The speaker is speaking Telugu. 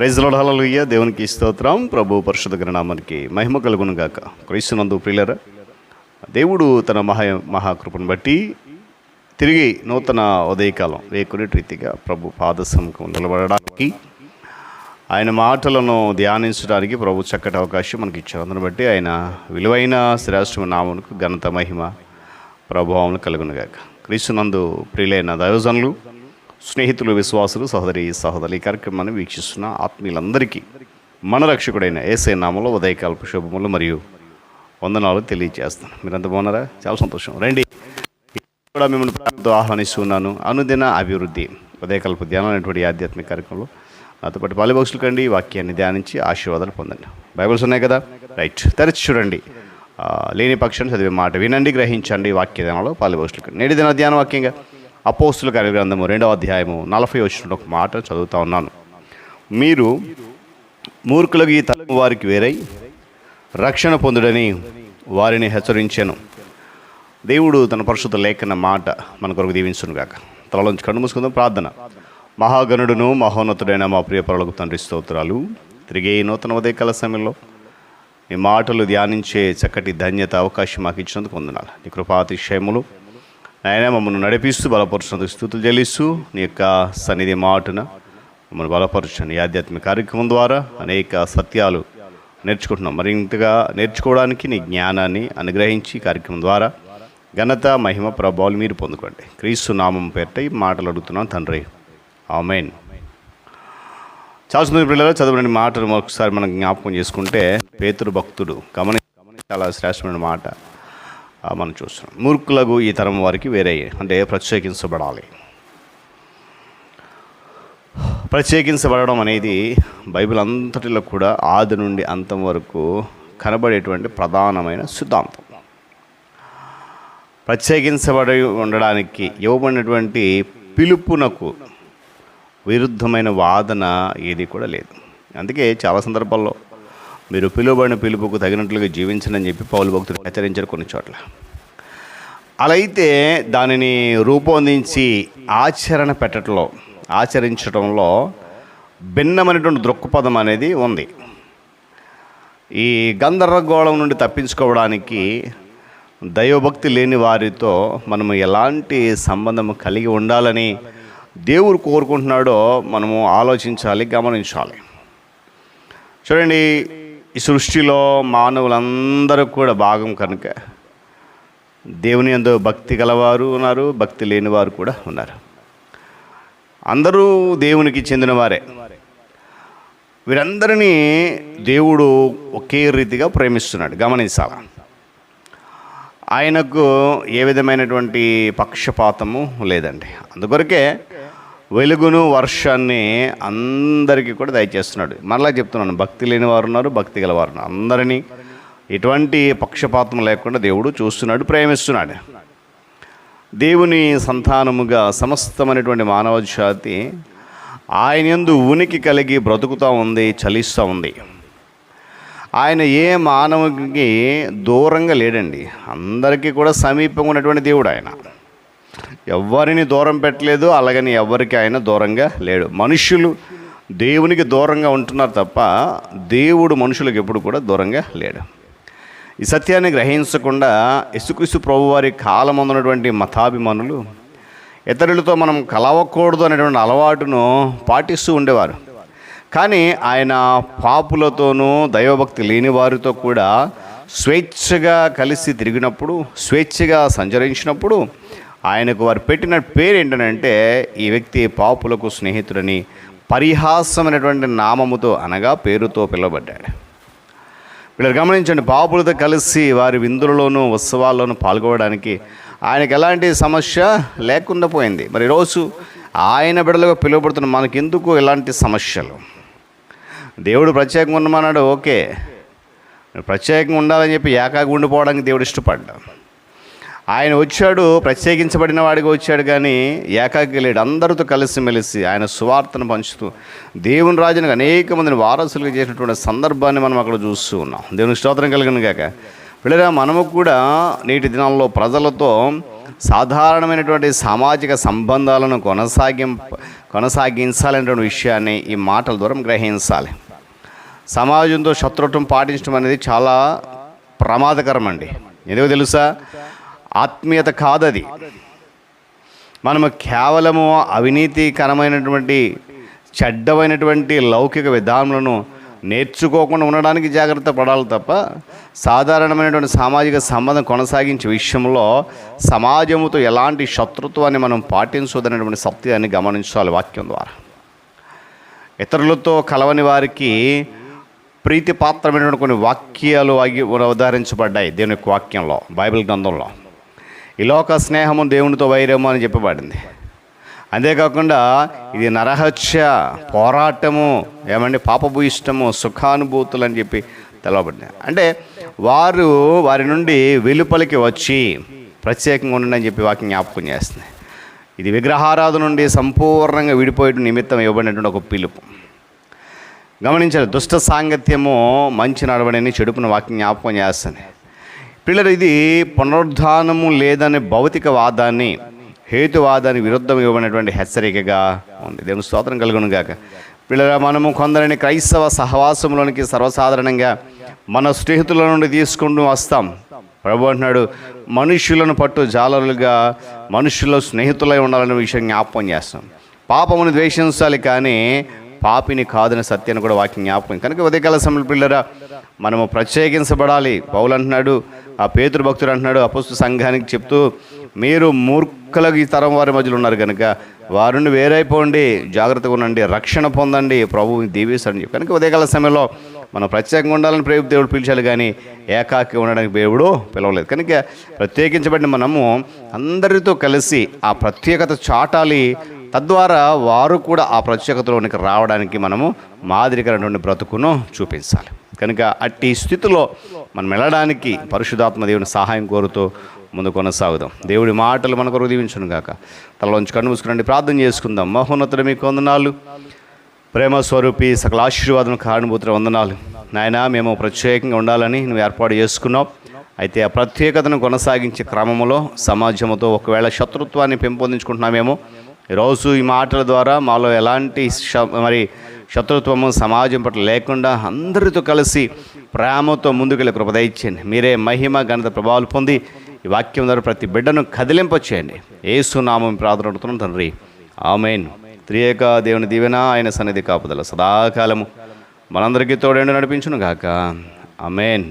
ప్రైజ్ లార్డ్, హల్లెలూయా. దేవునికి స్తోత్రం. ప్రభు పరిశుద్ధ నామానికి మహిమ కలుగును గాక. క్రీస్తునందు ప్రియులారా, దేవుడు తన మహాకృపను బట్టి తిరిగి నూతన ఉదయకాలం వేకునేటి రీతిగా ప్రభు పాదసముఖం నిలబడడానికి, ఆయన మాటలను ధ్యానించడానికి ప్రభు చక్కటి అవకాశం మనకి ఇచ్చారు. అందుని బట్టి ఆయన విలువైన శ్రేష్ఠమైన నామమునకు ఘనత, మహిమ, ప్రభావం కలుగునుగాక. క్రీస్తునందు ప్రియులైన దైవజనులు, స్నేహితులు, విశ్వాసులు, సహోదరి ఈ కార్యక్రమాన్ని వీక్షిస్తున్న ఆత్మీయులందరికీ మన రక్షకుడైన యేసయ్య నామములో ఉదయకాలపు శుభములు మరియు వందనాలు తెలియజేస్తాను. మీరంతా బాగున్నారా? చాలా సంతోషం. రండి, కూడా మిమ్మల్ని ప్రార్థనతో ఆహ్వానిస్తున్నాను. అనుదిన అభివృద్ధి ఉదయకాలపు ధ్యానం అనేటువంటి ఆధ్యాత్మిక కార్యక్రమంలో నాతో పాటు పాలిభాక్షలు కండి, వాక్యాన్ని ధ్యానించి ఆశీర్వాదాలు పొందండి. బైబిల్స్ ఉన్నాయి కదా, రైట్, తెరచి చూడండి. లేని పక్షాన్ని చదివే మాట వినండి, గ్రహించండి. వాక్య ధ్యానంలో పాలిభాక్షలు కండి. నేటి దిన ధ్యాన వాక్యంగా అపోస్తుల కార్యగ్రంథము 2వ అధ్యాయము 40 వచనంలో ఒక మాట చదువుతా ఉన్నాను. మీరు మూర్ఖులకు ఈ తరం వారికి వేరై రక్షణ పొందుడని వారిని హెచ్చరించాను. దేవుడు తన పరిశుద్ధ లేఖన మాట మన కొరకు దీవించును గాక. తలలోంచి కన్ను మూసుకుందాం. ప్రార్థన. మహాగణుడును మహోన్నతుడైన మా ప్రియ పరలోక తండ్రి, స్తోత్రాలు. తిరిగే నూతన ఉదయకాల సమయంలో నీ మాటలు ధ్యానించే చక్కటి ధన్యత, అవకాశం మాకు ఇచ్చినందుకు వందనాలు. నీ కృపాతిశయములు ఆయన మమ్మల్ని నడిపిస్తూ బలపరుచినందుకు స్తుతులు చెల్లిస్తూ, నీ యొక్క సన్నిధి మాటున మమ్మల్ని బలపరచండి. ఈ ఆధ్యాత్మిక కార్యక్రమం ద్వారా అనేక సత్యాలు నేర్చుకుంటున్నాం. మరింతగా నేర్చుకోవడానికి నీ జ్ఞానాన్ని అనుగ్రహించి కార్యక్రమం ద్వారా ఘనత, మహిమ, ప్రభావాలు మీరు పొందుకోండి. క్రీస్తు నామం పేరిట ఈ మాటలు అడుగుతున్నాం తండ్రి, ఆమేన్. చాలా సంతోషం పిల్లలు. చదవని మాటలు మరొకసారి మనం జ్ఞాపకం చేసుకుంటే, పేతురు భక్తుడు చాలా శ్రేష్టమైన మాట మనం చూస్తున్నాం. మూర్ఖులకు ఈ తరం వారికి వేరే, అంటే ప్రత్యేకించబడాలి. ప్రత్యేకించబడడం అనేది బైబిల్ అంతటిలో కూడా ఆది నుండి అంతం వరకు కనబడేటువంటి ప్రధానమైన సిద్ధాంతం. ప్రత్యేకించబడి ఉండడానికి ఇవ్వబడినటువంటి పిలుపునకు విరుద్ధమైన వాదన ఏది కూడా లేదు. అందుకే చాలా సందర్భాల్లో మీరు పిలువబడిన పిలుపుకు తగినట్లుగా జీవించనని చెప్పి పౌలు భక్తుడు హెచ్చరించారు కొన్ని చోట్ల. అలా అయితే దానిని రూపొందించి ఆచరించడంలో భిన్నమైనటువంటి దృక్పథం అనేది ఉంది. ఈ గందరగోళం నుండి తప్పించుకోవడానికి దైవభక్తి లేని వారితో మనము ఎలాంటి సంబంధం కలిగి ఉండాలని దేవుడు కోరుకుంటున్నాడో మనము ఆలోచించాలి, గమనించాలి. చూడండి, ఈ సృష్టిలో మానవులందరూ కూడా భాగం కనుక దేవుని యందు భక్తి గలవారు ఉన్నారు, భక్తి లేని వారు కూడా ఉన్నారు. అందరూ దేవునికి చెందినవారే. వీరందరినీ దేవుడు ఒకే రీతిగా ప్రేమిస్తున్నాడు, గమనించాలి. ఆయనకు ఏ విధమైనటువంటి పక్షపాతము లేదండి. అందుకొరకే వెలుగును, వర్షాన్ని అందరికీ కూడా దయచేస్తున్నాడు. మరలా చెప్తున్నాను, భక్తి లేని వారు ఉన్నారు, భక్తి గలవారు ఉన్నారు. అందరినీ ఎటువంటి పక్షపాతం లేకుండా దేవుడు చూస్తున్నాడు, ప్రేమిస్తున్నాడు. దేవుని సంతానముగా సమస్తమైనటువంటి మానవ జాతి ఆయన యందు ఉనికి కలిగి బ్రతుకుతూ ఉంది, చలిస్తూ ఉంది. ఆయన ఏ మానవునికి దూరంగా లేడండి. అందరికీ కూడా సమీపంగా ఉన్నటువంటి దేవుడు ఆయన. ఎవరిని దూరం పెట్టలేదు, అలాగని ఎవరికి ఆయన దూరంగా లేడు. మనుషులు దేవునికి దూరంగా ఉంటున్నారు తప్ప దేవుడు మనుషులకు ఎప్పుడు కూడా దూరంగా లేడు. ఈ సత్యాన్ని గ్రహించకుండా యేసుక్రీస్తు ప్రభువారి కాలమందు ఉన్నటువంటి మతాభిమానులు ఇతరులతో మనం కలవకూడదు అనేటువంటి అలవాటును పాటిస్తూ ఉండేవారు. కానీ ఆయన పాపులతోనూ దైవభక్తి లేని వారితో కూడా స్వేచ్ఛగా కలిసి తిరిగినప్పుడు, స్వేచ్ఛగా సంచరించినప్పుడు ఆయనకు వారు పెట్టిన పేరు ఏంటంటే, ఈ వ్యక్తి పాపులకు స్నేహితుడని పరిహాసమైనటువంటి నామముతో, అనగా పేరుతో పిలువబడ్డాడు. వీళ్ళు గమనించండి, పాపులతో కలిసి వారి విందులలోనూ ఉత్సవాల్లోనూ పాల్గొనడానికి ఆయనకు ఎలాంటి సమస్య లేకుండా పోయింది. మరి ఈరోజు ఆయన బిడ్డలుగా పిలువబడుతున్న మనకెందుకు ఎలాంటి సమస్యలు? దేవుడు ప్రత్యేకంగా ఉండమన్నాడు, ఓకే, ప్రత్యేకంగా ఉండాలని చెప్పి ఏకాగా ఉండిపోవడానికి దేవుడు ఇష్టపడ్డాడు. ఆయన వచ్చాడు, ప్రత్యేకించబడిన వాడిగా వచ్చాడు, కానీ ఏకాకి లేడు. అందరితో కలిసిమెలిసి ఆయన సువార్తను పంచుతూ దేవుని రాజునికి అనేక మందిని వారసులుగా చేసినటువంటి సందర్భాన్ని మనం అక్కడ చూస్తూ ఉన్నాం. దేవునికి స్తోత్రం కలుగును గాక. పిల్లరా, మనము కూడా నేటి దినాల్లో ప్రజలతో సాధారణమైనటువంటి సామాజిక సంబంధాలను కొనసాగించాలనేటువంటి విషయాన్ని ఈ మాటల ద్వారా గ్రహించాలి. సమాజంతో శత్రుత్వం పాటించడం అనేది చాలా ప్రమాదకరం అండి. ఎందుకో తెలుసా? ఆత్మీయత కాదది. మనము కేవలము అవినీతికరమైనటువంటి చెడ్డమైనటువంటి లౌకిక విధానాలను నేర్చుకోకుండా ఉండడానికి జాగ్రత్త పడాలి తప్ప, సాధారణమైనటువంటి సామాజిక సంబంధం కొనసాగించే విషయంలో సమాజంతో ఎలాంటి శత్రుత్వాన్ని మనం పాటించదనేటువంటి సత్యాన్ని గమనించాలి. వాక్యం ద్వారా ఇతరులతో కలవని వారికి ప్రీతిపాత్రమైనటువంటి కొన్ని వాక్యాలు ఉదహరించబడ్డాయి దేవుని యొక్క వాక్యంలో, బైబిల్ గ్రంథంలో. ఈ లోక స్నేహము దేవునితో వైరము అని చెప్పబడింది. అంతేకాకుండా ఇది నరహత్య, పోరాటము, పాపభూయిష్టము, సుఖానుభూతులు అని చెప్పి తెలవబడింది. అంటే వారి నుండి వెలుపలికి వచ్చి ప్రత్యేకంగా ఉండండి అని చెప్పి వాక్యం జ్ఞాపకం చేస్తుంది. ఇది విగ్రహారాధన నుండి సంపూర్ణంగా విడిపోయే నిమిత్తం ఇవ్వబడినటువంటి ఒక పిలుపు. గమనించాలి. దుష్ట సాంగత్యము మంచి నడవడిని చెడుపున వాక్యం జ్ఞాపకం చేస్తుంది. పిల్లలు, ఇది పునరుద్ధానము లేదనే భౌతికవాదాన్ని, హేతువాదానికి విరుద్ధం ఇవ్వబడినటువంటి హెచ్చరికగా ఉంది. దేవుని స్తోత్రం కలుగును గాక. పిల్లల, మనము కొందరిని క్రైస్తవ సహవాసంలోనికి సర్వసాధారణంగా మన స్నేహితుల నుండి తీసుకుంటూ వస్తాం. ప్రభు అంటున్నాడు, మనుష్యులను పట్టు జాలరులుగా మనుషుల్లో స్నేహితులై ఉండాలనే విషయం జ్ఞాపకం చేస్తాం. పాపమును ద్వేషించాలి కానీ పాపిని కాదనే సత్యాన్ని కూడా వాక్యం జ్ఞాపకం. కనుక ఉదయకాల సమయంలో పిల్లరా, మనము ప్రత్యేకించబడాలి. పౌలు అంటున్నాడు, ఆ పేతురు భక్తుడు అంటున్నాడు అపొస్తలుల సంఘానికి చెప్తూ, మీరు మూర్ఖులకు ఈ తరం వారి మధ్యలో ఉన్నారు కనుక వారి నుండి వేరైపోండి, జాగ్రత్తగా ఉండండి, రక్షణ పొందండి, ప్రభువు దీవిస్తాడని చెప్పి. కనుక ఉదయకాల సమయంలో మనం ప్రత్యేకంగా ఉండాలని దేవుడు పిలిచాలి కానీ ఏకాకి ఉండడానికి దేవుడు పిలవలేదు. కనుక ప్రత్యేకించబడిన మనము అందరితో కలిసి ఆ ప్రత్యేకత చాటాలి. తద్వారా వారు కూడా ఆ ప్రత్యేకతలోనికి రావడానికి మనము మాదిరికరమైనటువంటి బ్రతుకును చూపించాలి. కనుక అట్టి స్థితిలో మనం వెళ్ళడానికి పరిశుద్ధాత్మ దేవుని సహాయం కోరుతూ ముందు కొనసాగుదాం. దేవుడి మాటలు మన కొరకు దీవించును గాక. తలలోంచి కన్ను మూసుకురండి, ప్రార్థన చేసుకుందాం. మహోన్నతుడు మీకు వందనాలు, ప్రేమ స్వరూపి, సకల ఆశీర్వాదం కారణభూతుల వందనాలు. నాయన, మేము ప్రత్యేకంగా ఉండాలని నువ్వు ఏర్పాటు చేసుకున్నావు. అయితే ఆ ప్రత్యేకతను కొనసాగించే క్రమంలో సమాజంతో ఒకవేళ శత్రుత్వాన్ని పెంపొందించుకుంటున్నామేమో, ఈరోజు ఈ మాటల ద్వారా మాలో ఎలాంటి శత్రుత్వము సమాజం పట్ల లేకుండా అందరితో కలిసి ప్రేమతో ముందుకెళ్ళి కృప దయచేయండి. మీరే మహిమ ఘనత ప్రభావాలు పొంది ఈ వాక్యం ద్వారా ప్రతి బిడ్డను కదిలింపచేయండి. యేసు నామం ప్రార్థన అడుగుతున్నాం తండ్రి, ఆమేన్. త్రియేక దేవుని దీవెన, ఆయన సన్నిధి కాపుదల సదాకాలము మనందరికీ తోడేండు నడిపించును గాక. ఆమేన్.